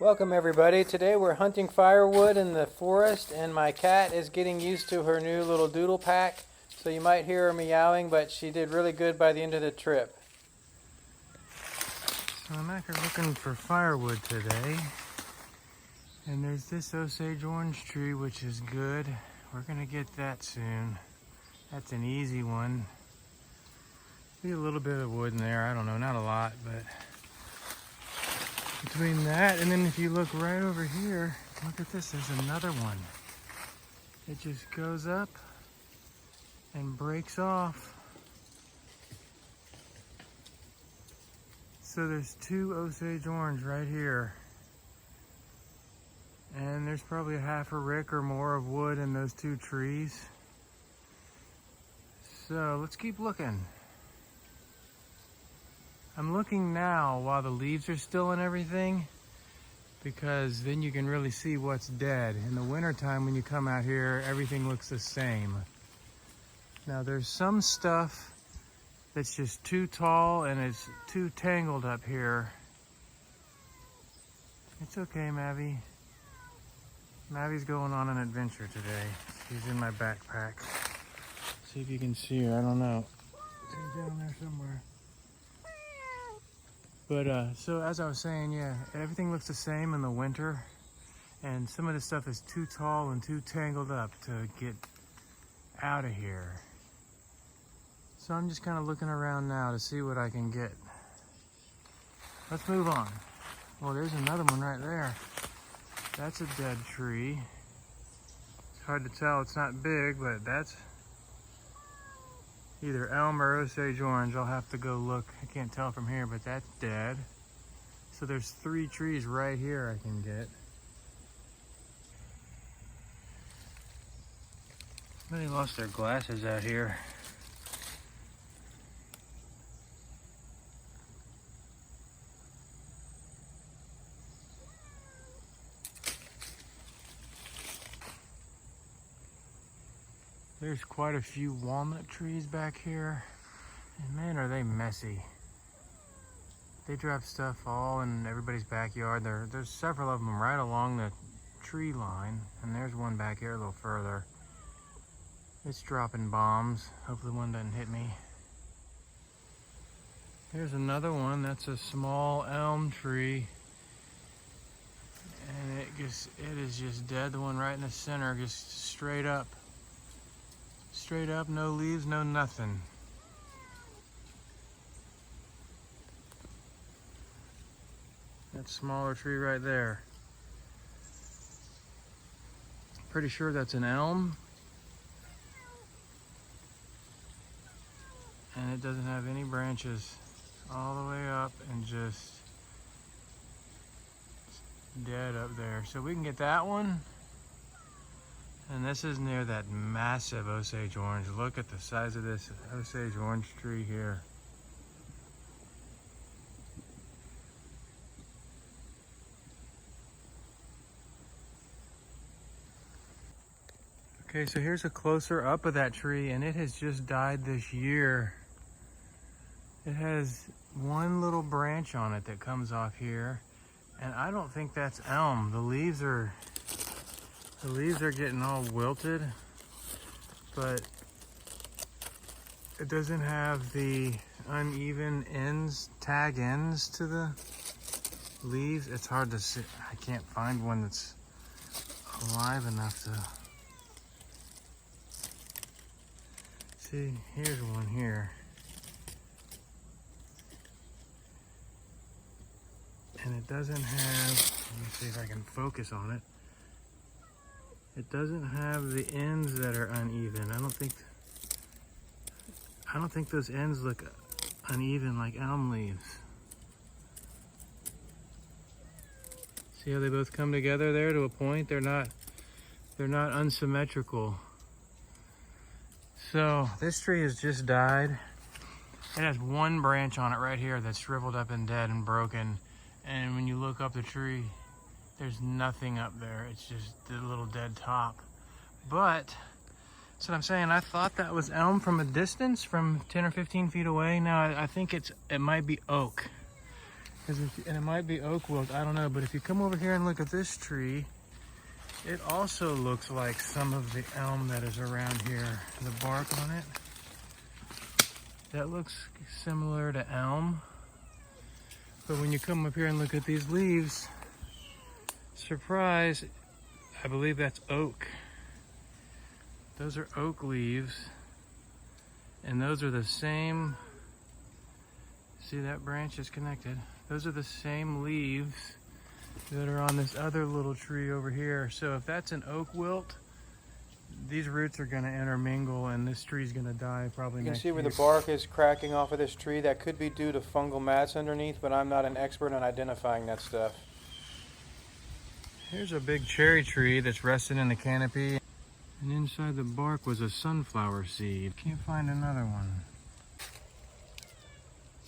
Welcome everybody. Today we're hunting firewood in the forest and my cat is getting used to her new little doodle pack. So you might hear her meowing, but she did really good by the end of the trip. So I'm out here looking for firewood today. And there's this Osage orange tree, which is good. We're gonna get that soon. That's an easy one. Be a little bit of wood in there, I don't know, not a lot, but between that and then if you look right over here, look at this, there's another one. It just goes up and breaks off. So there's two Osage orange right here. And there's probably a half a rick or more of wood in those two trees. So let's keep looking. I'm looking now while the leaves are still and everything, because then you can really see what's dead. In the wintertime when you come out here, everything looks the same. Now there's some stuff that's just too tall and it's too tangled up here. It's okay, Mavi. Mavi's going on an adventure today. She's in my backpack. See if you can see her, I don't know. She's down there somewhere. But so as I was saying, yeah, everything looks the same in the winter. And some of this stuff is too tall and too tangled up to get out of here. So I'm just kind of looking around now to see what I can get. Let's move on. Well, there's another one right there. That's a dead tree. It's hard to tell, it's not big, but that's either elm or Osage orange. I'll have to go look. I can't tell from here, but that's dead. So there's 3 trees right here I can get. Somebody lost their glasses out here. There's quite a few walnut trees back here, and man, are they messy. They drop stuff all in everybody's backyard. There's several of them right along the tree line, and there's one back here a little further. It's dropping bombs. Hopefully one doesn't hit me. Here's another one. That's a small elm tree, and it is just dead. The one right in the center, just straight up. Straight up, no leaves, no nothing. That smaller tree right there. Pretty sure that's an elm. And it doesn't have any branches all the way up and just dead up there. So we can get that one. And this is near that massive Osage orange. Look at the size of this Osage orange tree here. Okay, so here's a closer up of that tree, and it has just died this year. It has one little branch on it that comes off here, and I don't think that's elm. The leaves are getting all wilted, but it doesn't have the uneven ends, tag ends to the leaves. It's hard to see. I can't find one that's alive enough to see. Here's one here. And it doesn't have, let me see if I can focus on it. It doesn't have the ends that are uneven. I don't think those ends look uneven like elm leaves. See how they both come together there to a point? They're not unsymmetrical. So this tree has just died. It has one branch on it right here that's shriveled up and dead and broken. And when you look up the tree, there's nothing up there. It's just the little dead top. But that's what I'm saying. I thought that was elm from a distance, from 10 or 15 feet away. Now I think it might be oak. And it might be oak wilt, I don't know. But if you come over here and look at this tree, it also looks like some of the elm that is around here. The bark on it, that looks similar to elm. But when you come up here and look at these leaves, surprise, I believe that's oak. Those are oak leaves. And those are the same, see that branch is connected. Those are the same leaves that are on this other little tree over here. So if that's an oak wilt, these roots are gonna intermingle and this tree's gonna die probably next year. You can see where the bark is cracking off of this tree. That could be due to fungal mats underneath, but I'm not an expert on identifying that stuff. Here's a big cherry tree that's resting in the canopy. And inside the bark was a sunflower seed. Can't find another one.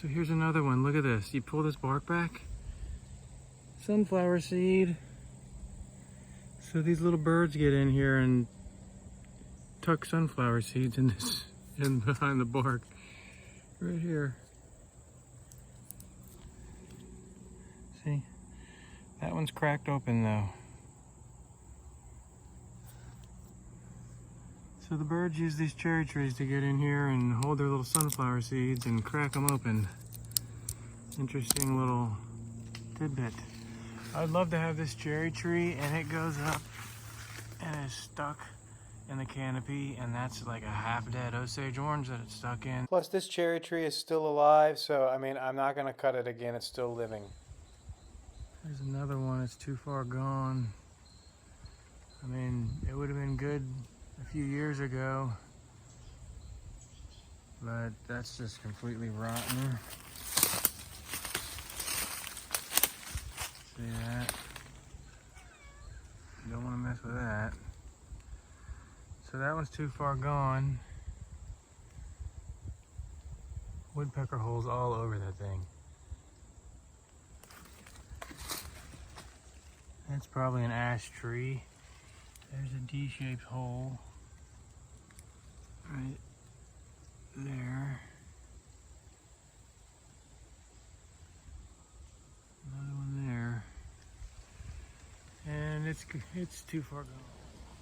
So here's another one, look at this. You pull this bark back, sunflower seed. So these little birds get in here and tuck sunflower seeds in this, in behind the bark, right here. See, that one's cracked open though. So the birds use these cherry trees to get in here and hold their little sunflower seeds and crack them open. Interesting little tidbit. I'd love to have this cherry tree and it goes up and is stuck in the canopy, and that's like a half-dead Osage orange that it's stuck in. Plus this cherry tree is still alive, so I mean, I'm not gonna cut it again, it's still living. There's another one that's too far gone. I mean, it would have been good a few years ago, but that's just completely rotten. See that? You don't want to mess with that. So that one's too far gone. Woodpecker holes all over that thing. That's probably an ash tree. There's a D-shaped hole right there. Another one there. And it's too far gone.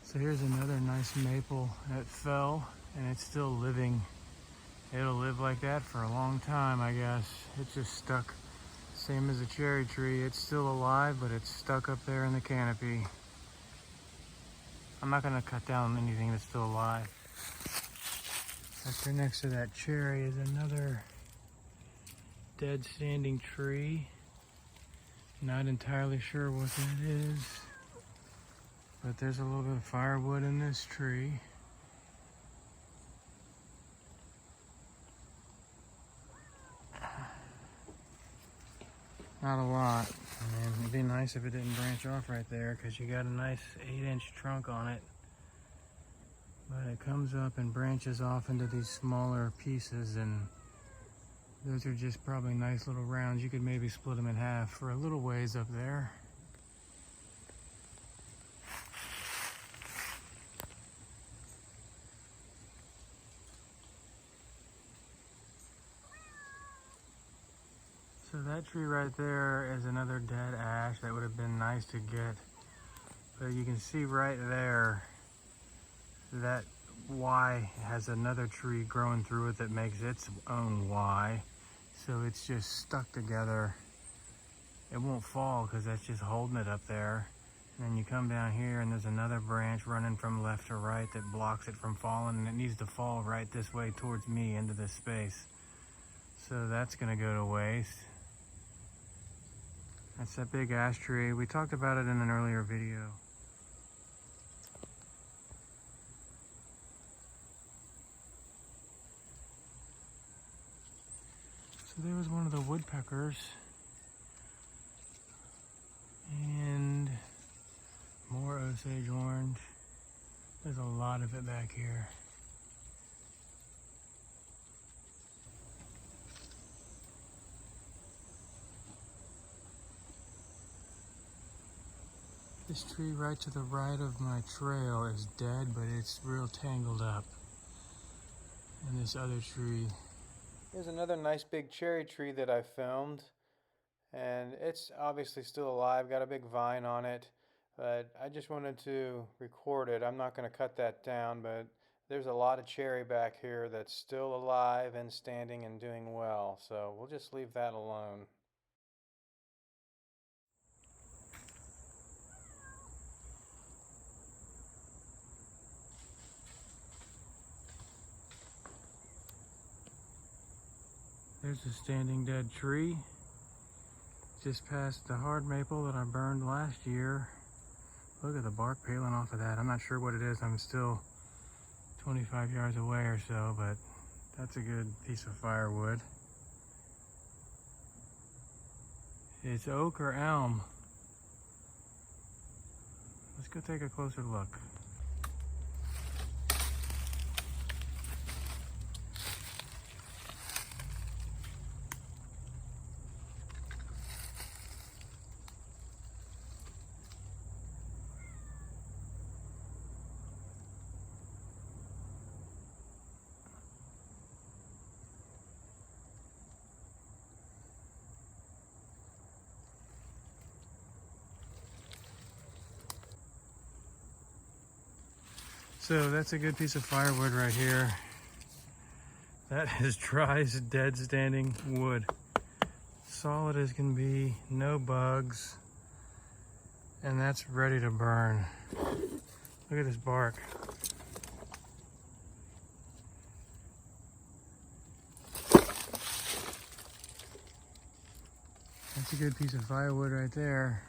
So here's another nice maple that fell and it's still living. It'll live like that for a long time, I guess. It's just stuck, same as a cherry tree. It's still alive, but it's stuck up there in the canopy. I'm not gonna cut down anything that's still alive. Right there next to that cherry is another dead standing tree. Not entirely sure what that is, but there's a little bit of firewood in this tree. Not a lot. I mean, it'd be nice if it didn't branch off right there, because you got a nice 8-inch trunk on it. But it comes up and branches off into these smaller pieces, and those are just probably nice little rounds. You could maybe split them in half for a little ways up there. So that tree right there is another dead ash that would have been nice to get. But you can see right there that Y has another tree growing through it that makes its own Y. So it's just stuck together. It won't fall because that's just holding it up there. And then you come down here and there's another branch running from left to right that blocks it from falling, and it needs to fall right this way towards me into this space. So that's gonna go to waste. That's that big ash tree. We talked about it in an earlier video. So there was one of the woodpeckers. And more Osage orange. There's a lot of it back here. This tree right to the right of my trail is dead, but it's real tangled up. And this other tree. Here's another nice big cherry tree that I filmed. and it's obviously still alive, got a big vine on it, but I just wanted to record it. I'm not going to cut that down, but there's a lot of cherry back here that's still alive and standing and doing well, so we'll just leave that alone. There's a standing dead tree just past the hard maple that I burned last year. Look at the bark peeling off of that. I'm not sure what it is. I'm still 25 yards away or so, but that's a good piece of firewood. It's oak or elm. Let's go take a closer look. So that's a good piece of firewood right here. That is dry, dead standing wood. Solid as can be, no bugs. And that's ready to burn. Look at this bark. That's a good piece of firewood right there.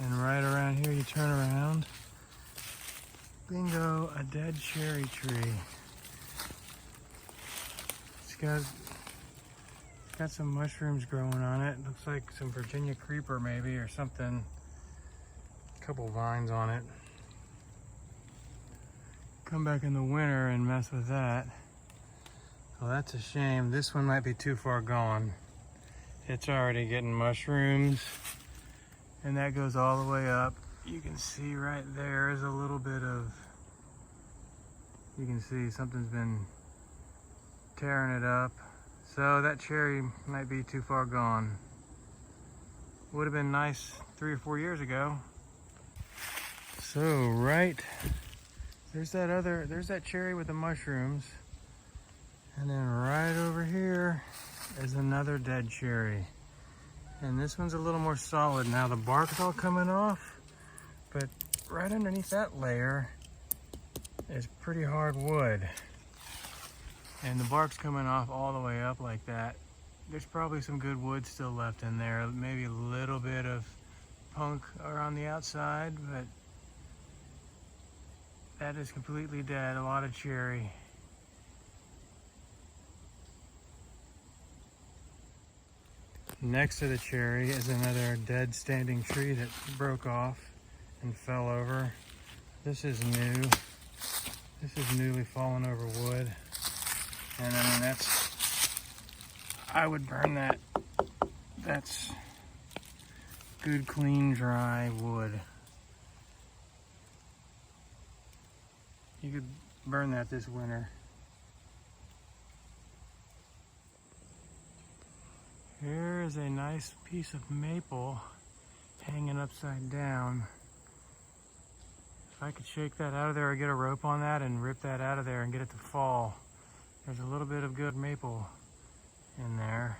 And right around here, you turn around. Bingo, a dead cherry tree. It's got some mushrooms growing on it. Looks like some Virginia creeper maybe or something. A couple vines on it. Come back in the winter and mess with that. Well, that's a shame. This one might be too far gone. It's already getting mushrooms. And that goes all the way up. You can see right there is a little bit of, you can see something's been tearing it up. So that cherry might be too far gone. Would have been nice 3 or 4 years ago. So right, there's that cherry with the mushrooms. And then right over here is another dead cherry. And this one's a little more solid now. The bark's all coming off, but right underneath that layer is pretty hard wood. And the bark's coming off all the way up like that. There's probably some good wood still left in there. Maybe a little bit of punk around the outside, but that is completely dead. A lot of cherry. Next to the cherry is another dead standing tree that broke off and fell over. This is new. This is newly fallen over wood. And I mean, I would burn that. That's good, clean, dry wood. You could burn that this winter. Here is a nice piece of maple hanging upside down. If I could shake that out of there or get a rope on that and rip that out of there and get it to fall. There's a little bit of good maple in there.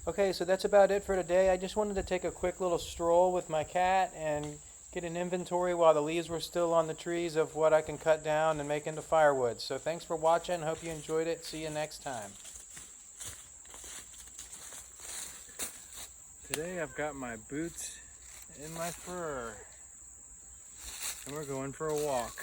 Okay, so that's about it for today. I just wanted to take a quick little stroll with my cat and get an inventory while the leaves were still on the trees of what I can cut down and make into firewood. So thanks for watching. Hope you enjoyed it. See you next time. Today I've got my boots in my fur and we're going for a walk.